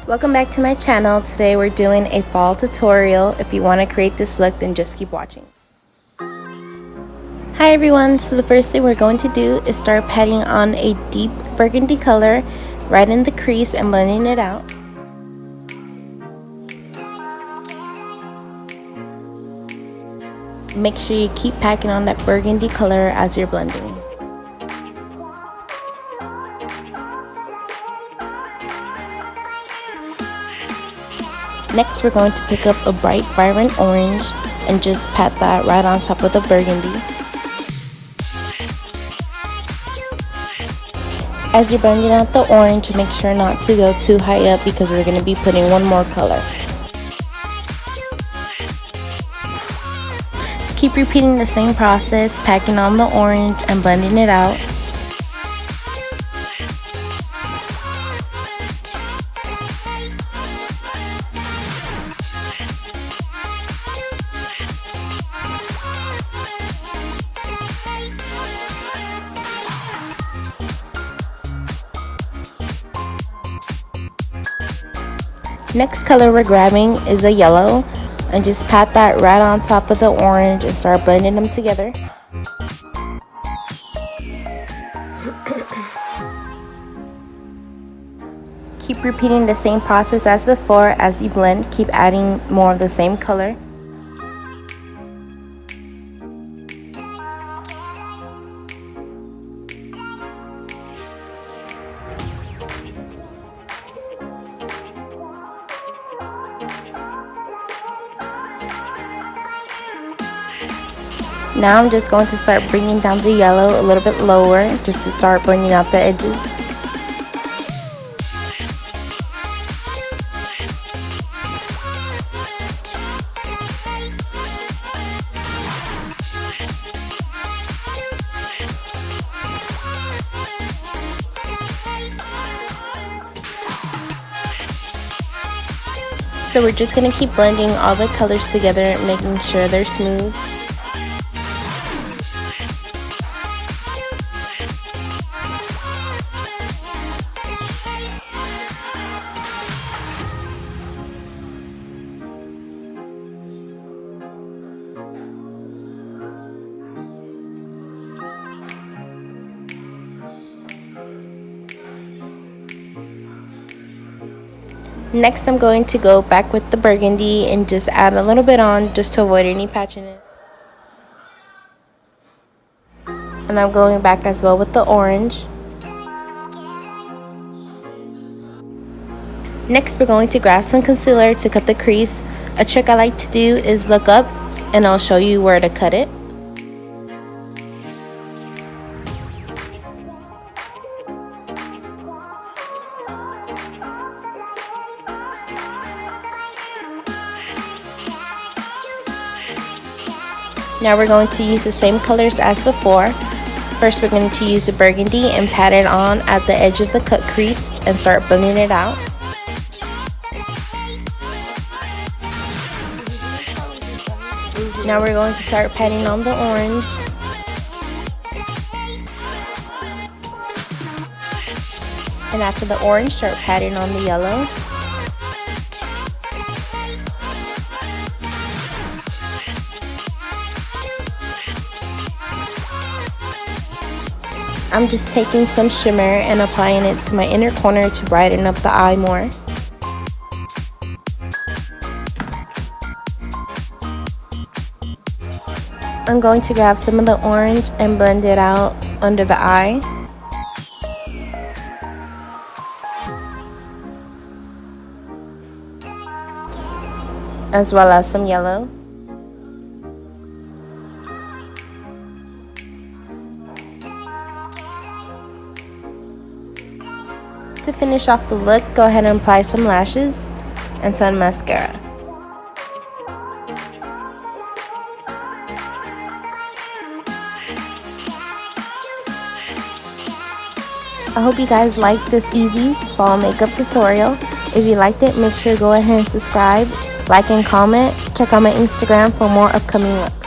Welcome back to my channel. Today we're doing a fall tutorial. If you want to create this look, then just keep watching. Hi everyone, so the first thing we're going to do is start patting on a deep burgundy color right in the crease and blending it out. Make sure you keep packing on that burgundy color as you're blending. Next, we're going to pick up a bright, vibrant orange and just pat that right on top of the burgundy. As you're blending out the orange, make sure not to go too high up because we're going to be putting one more color. Keep repeating the same process, packing on the orange and blending it out. Next color we're grabbing is a yellow, and just pat that right on top of the orange and start blending them together. Keep repeating the same process as before. As you blend, keep adding more of the same color. Now I'm just going to start bringing down the yellow a little bit lower just to start blending out the edges. So we're just going to keep blending all the colors together, making sure they're smooth. Next, I'm going to go back with the burgundy and just add a little bit on just to avoid any patchiness. And I'm going back as well with the orange. Next, we're going to grab some concealer to cut the crease. A trick I like to do is look up and I'll show you where to cut it. Now we're going to use the same colors as before. First, we're going to use the burgundy and pat it on at the edge of the cut crease and start blending it out. Now we're going to start patting on the orange. And after the orange, start patting on the yellow. I'm just taking some shimmer and applying it to my inner corner to brighten up the eye more. I'm going to grab some of the orange and blend it out under the eye. As well as some yellow. To finish off the look, go ahead and apply some lashes and some mascara. I hope you guys liked this easy fall makeup tutorial. If you liked it, make sure to go ahead and subscribe, like and comment. Check out my Instagram for more upcoming looks.